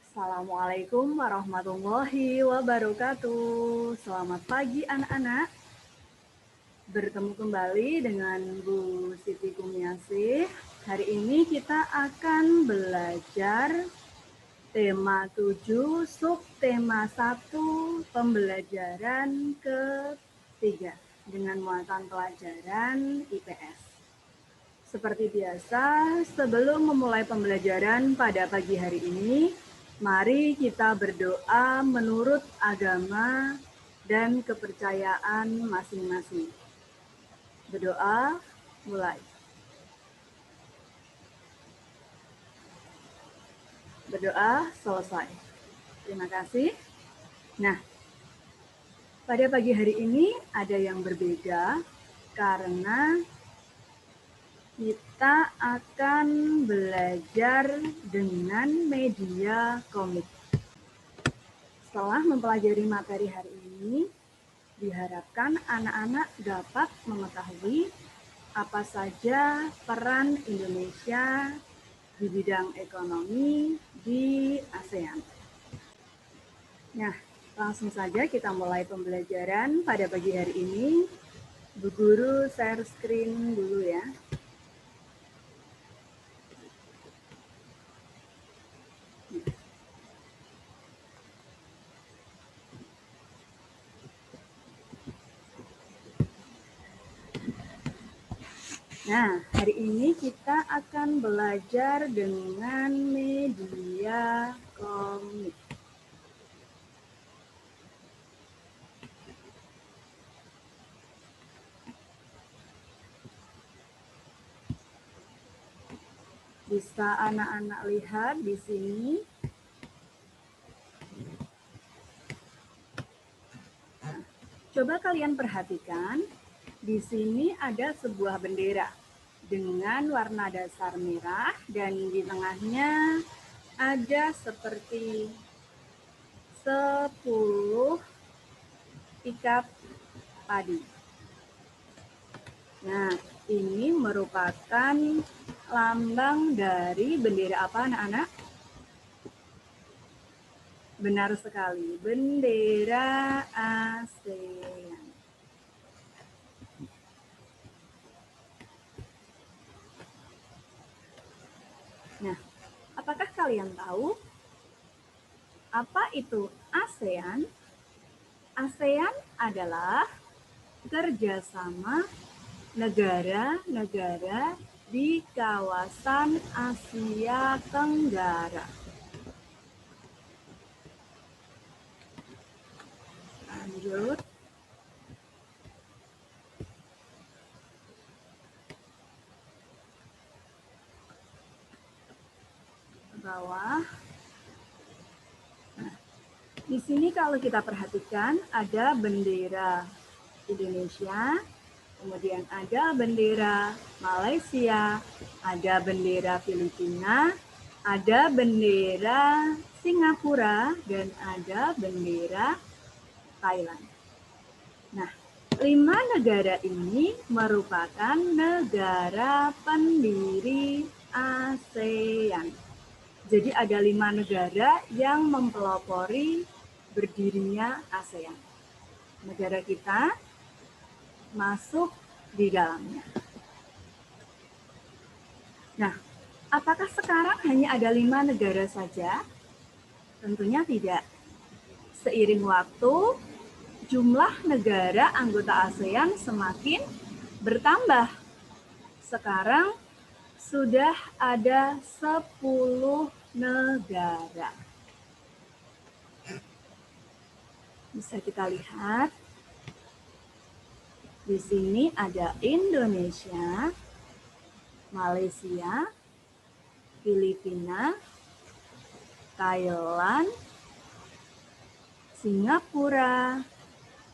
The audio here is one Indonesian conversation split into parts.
Assalamualaikum warahmatullahi wabarakatuh. Selamat pagi anak-anak. Bertemu kembali dengan Bu Siti Kumiasih. Hari ini kita akan belajar tema 7, subtema 1, pembelajaran ketiga dengan muatan pelajaran IPS. Seperti biasa, sebelum memulai pembelajaran pada pagi hari ini, mari kita berdoa menurut agama dan kepercayaan masing-masing. Berdoa, mulai. Berdoa, selesai. Terima kasih. Nah, pada pagi hari ini ada yang berbeda karena kita akan belajar dengan media komik. Setelah mempelajari materi hari ini, diharapkan anak-anak dapat mengetahui apa saja peran Indonesia di bidang ekonomi di ASEAN. Nah, langsung saja kita mulai pembelajaran pada pagi hari ini. Bu Guru share screen dulu ya. Nah, hari ini kita akan belajar dengan media komik. Bisa anak-anak lihat di sini. Nah, coba kalian perhatikan, di sini ada sebuah bendera dengan warna dasar merah dan di tengahnya ada seperti 10 ikat padi. Nah, ini merupakan lambang dari bendera apa anak-anak? Benar sekali, bendera ASEAN. Nah, apakah kalian tahu apa itu ASEAN? ASEAN adalah kerjasama negara-negara di kawasan Asia Tenggara. Lanjut. Ke bawah. Nah, di sini kalau kita perhatikan ada bendera Indonesia, kemudian ada bendera Malaysia, ada bendera Filipina, ada bendera Singapura, dan ada bendera Thailand. Nah, 5 negara ini merupakan negara pendiri ASEAN. Jadi ada 5 negara yang mempelopori berdirinya ASEAN. Negara kita masuk di dalamnya. Nah, apakah sekarang hanya ada 5 negara saja? Tentunya tidak. Seiring waktu, jumlah negara anggota ASEAN semakin bertambah. Sekarang sudah ada 10 negara. Bisa kita lihat. Di sini ada Indonesia, Malaysia, Filipina, Thailand, Singapura,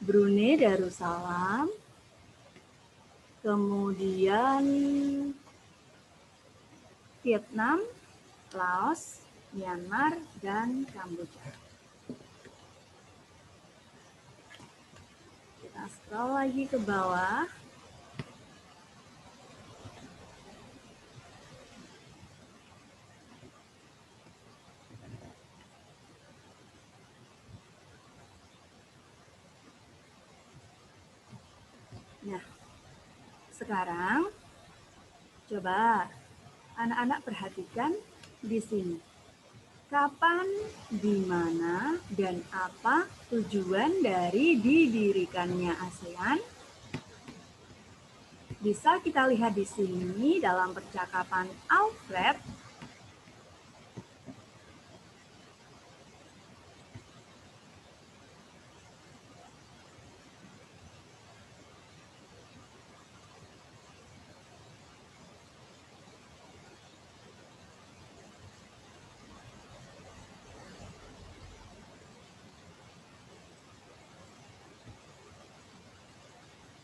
Brunei Darussalam, kemudian Vietnam, Laos, Myanmar, dan Kamboja. Kita scroll lagi ke bawah. Nah, sekarang coba anak-anak perhatikan di sini. Kapan, di mana, dan apa tujuan dari didirikannya ASEAN? Bisa kita lihat di sini dalam percakapan Alfred.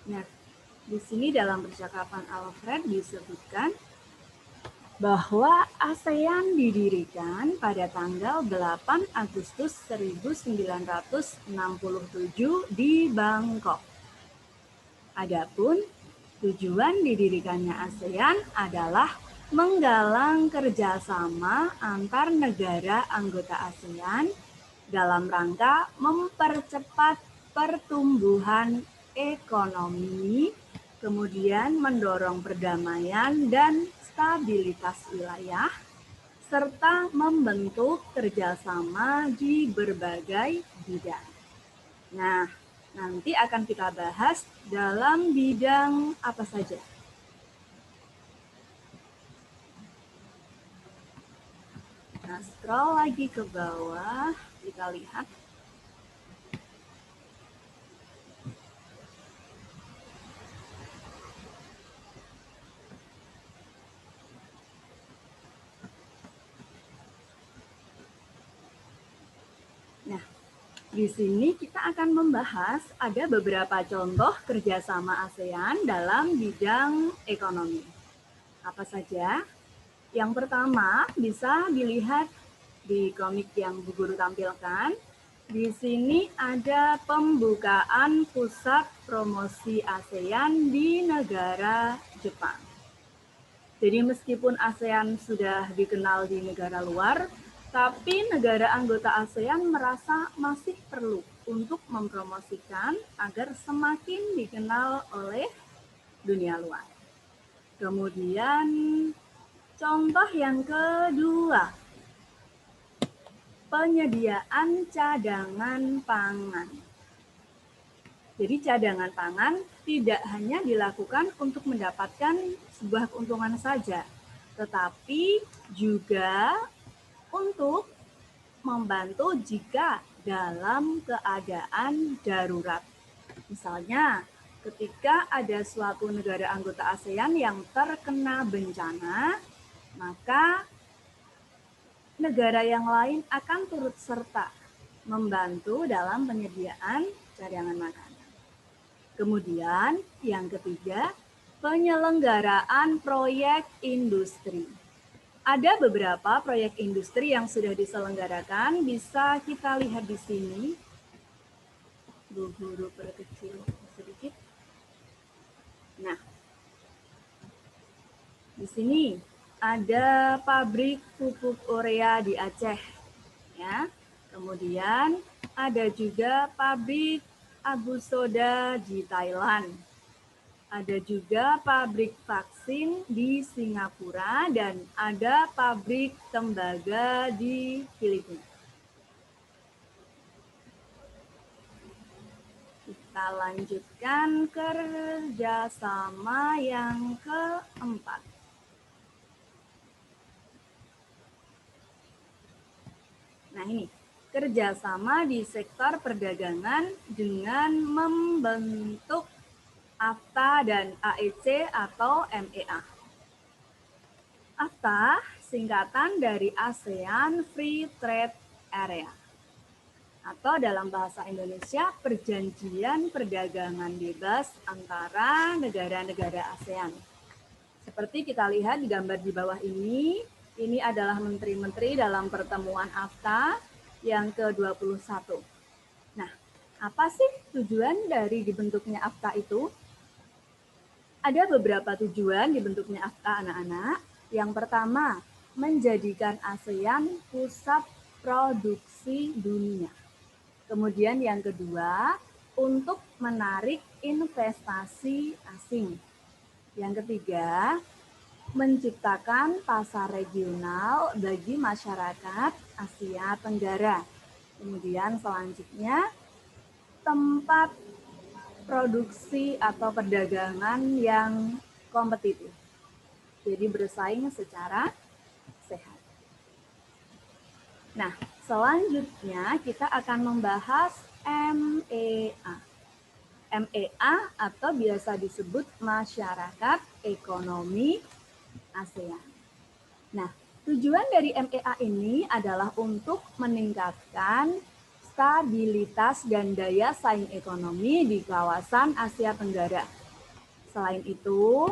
Nah, di sini dalam percakapan Alfred disebutkan bahwa ASEAN didirikan pada tanggal 8 Agustus 1967 di Bangkok. Adapun tujuan didirikannya ASEAN adalah menggalang kerjasama antar negara anggota ASEAN dalam rangka mempercepat pertumbuhan ekonomi, kemudian mendorong perdamaian dan stabilitas wilayah, serta membentuk kerjasama di berbagai bidang. Nah, nanti akan kita bahas dalam bidang apa saja. Nah, scroll lagi ke bawah, kita lihat. Nah, di sini kita akan membahas ada beberapa contoh kerjasama ASEAN dalam bidang ekonomi. Apa saja? Yang pertama bisa dilihat di komik yang Bu Guru tampilkan. Di sini ada pembukaan pusat promosi ASEAN di negara Jepang. Jadi meskipun ASEAN sudah dikenal di negara luar, tapi negara anggota ASEAN merasa masih perlu untuk mempromosikan agar semakin dikenal oleh dunia luar. Kemudian contoh yang kedua, penyediaan cadangan pangan. Jadi cadangan pangan tidak hanya dilakukan untuk mendapatkan sebuah keuntungan saja, tetapi juga untuk membantu jika dalam keadaan darurat. Misalnya, ketika ada suatu negara anggota ASEAN yang terkena bencana, maka negara yang lain akan turut serta membantu dalam penyediaan cadangan makanan. Kemudian yang ketiga, penyelenggaraan proyek industri. Ada beberapa proyek industri yang sudah diselenggarakan, bisa kita lihat di sini. Bu Guru perkecil sedikit. Nah, di sini ada pabrik pupuk urea di Aceh, ya. Kemudian ada juga pabrik Abu Soda di Thailand. Ada juga pabrik vaksin di Singapura dan ada pabrik tembaga di Filipina. Kita lanjutkan kerjasama yang keempat. Nah ini, kerjasama di sektor perdagangan dengan membentuk AFTA dan AEC atau MEA. AFTA singkatan dari ASEAN Free Trade Area. Atau dalam bahasa Indonesia, perjanjian perdagangan bebas antara negara-negara ASEAN. Seperti kita lihat di gambar di bawah ini adalah menteri-menteri dalam pertemuan AFTA yang ke-21. Nah, apa sih tujuan dari dibentuknya AFTA itu? Ada beberapa tujuan dibentuknya AFTA, anak-anak. Yang pertama, menjadikan ASEAN pusat produksi dunia. Kemudian yang kedua, untuk menarik investasi asing. Yang ketiga, menciptakan pasar regional bagi masyarakat Asia Tenggara. Kemudian selanjutnya, tempat produksi atau perdagangan yang kompetitif. Jadi bersaing secara sehat. Nah, selanjutnya kita akan membahas MEA. MEA atau biasa disebut Masyarakat Ekonomi ASEAN. Nah, tujuan dari MEA ini adalah untuk meningkatkan stabilitas dan daya saing ekonomi di kawasan Asia Tenggara. Selain itu,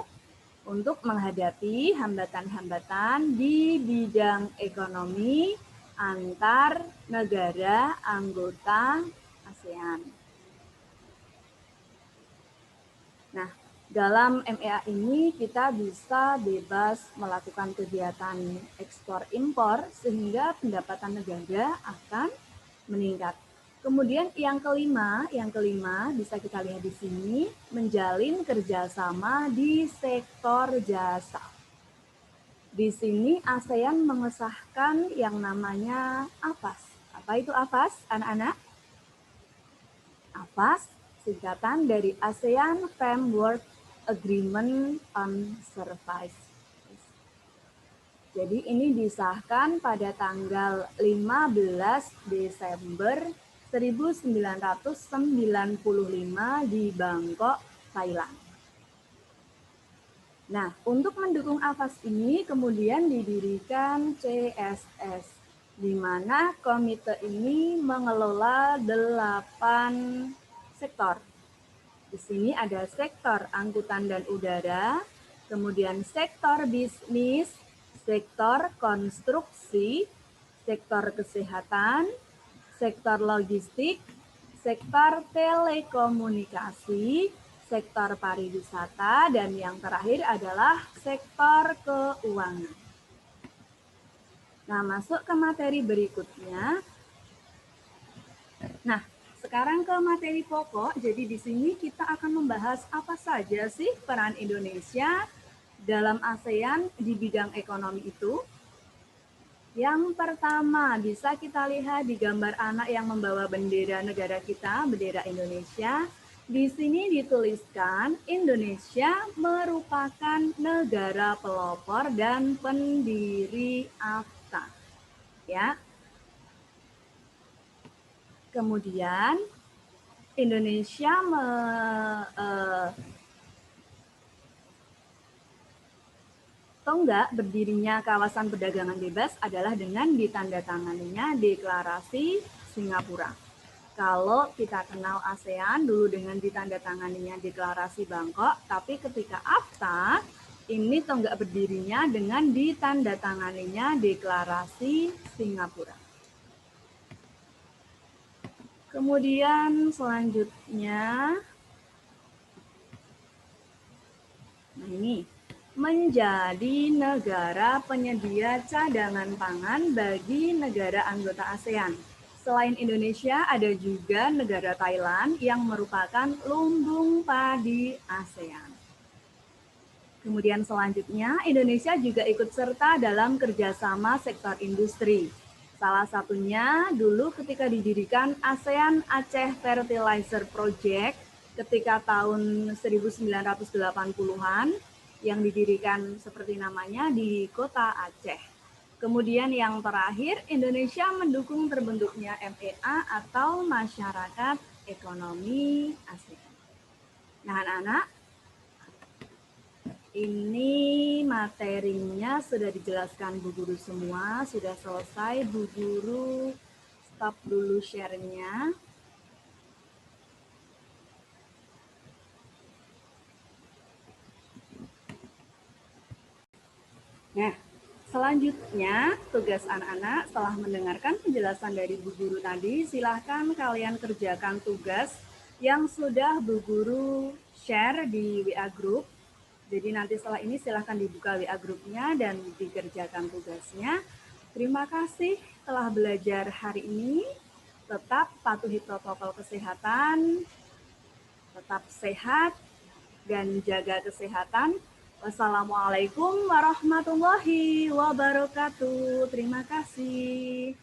untuk menghadapi hambatan-hambatan di bidang ekonomi antar negara anggota ASEAN. Nah, dalam MEA ini kita bisa bebas melakukan kegiatan ekspor-impor sehingga pendapatan negara akan meningkat. Kemudian yang kelima bisa kita lihat di sini, menjalin kerjasama di sektor jasa. Di sini ASEAN mengesahkan yang namanya AFAS. Apa itu AFAS, anak-anak? AFAS singkatan dari ASEAN Framework Agreement on Services. Jadi ini disahkan pada tanggal 15 Desember 1995 di Bangkok, Thailand. Nah, untuk mendukung AFAS ini kemudian didirikan CSS, di mana komite ini mengelola 8 sektor. Di sini ada sektor angkutan dan udara, kemudian sektor bisnis, sektor konstruksi, sektor kesehatan, sektor logistik, sektor telekomunikasi, sektor pariwisata, dan yang terakhir adalah sektor keuangan. Nah, masuk ke materi berikutnya. Nah, sekarang ke materi pokok. Jadi di sini kita akan membahas apa saja sih peran Indonesia dalam ASEAN di bidang ekonomi itu. Yang pertama, bisa kita lihat di gambar anak yang membawa bendera negara kita, bendera Indonesia. Di sini dituliskan Indonesia merupakan negara pelopor dan pendiri AFTA. Ya. Kemudian Indonesia tonggak berdirinya kawasan perdagangan bebas adalah dengan ditandatanganinya deklarasi Singapura. Kalau kita kenal ASEAN dulu dengan ditandatanganinya deklarasi Bangkok, tapi ketika AFTA ini tonggak berdirinya dengan ditandatanganinya deklarasi Singapura. Kemudian selanjutnya, nah ini, menjadi negara penyedia cadangan pangan bagi negara anggota ASEAN. Selain Indonesia, ada juga negara Thailand yang merupakan lumbung padi ASEAN. Kemudian selanjutnya, Indonesia juga ikut serta dalam kerjasama sektor industri. Salah satunya dulu ketika didirikan ASEAN Aceh Fertilizer Project ketika tahun 1980-an, yang didirikan seperti namanya di kota Aceh. Kemudian yang terakhir, Indonesia mendukung terbentuknya MEA atau Masyarakat Ekonomi ASEAN. Nah, anak-anak, ini materinya sudah dijelaskan Bu Guru semua, sudah selesai. Bu Guru stop dulu share-nya. Nah, selanjutnya tugas anak-anak setelah mendengarkan penjelasan dari Bu Guru tadi, silahkan kalian kerjakan tugas yang sudah Bu Guru share di WA Group. Jadi nanti setelah ini silahkan dibuka WA Grupnya dan dikerjakan tugasnya. Terima kasih telah belajar hari ini. Tetap patuhi protokol kesehatan. Tetap sehat dan jaga kesehatan. Wassalamualaikum warahmatullahi wabarakatuh. Terima kasih.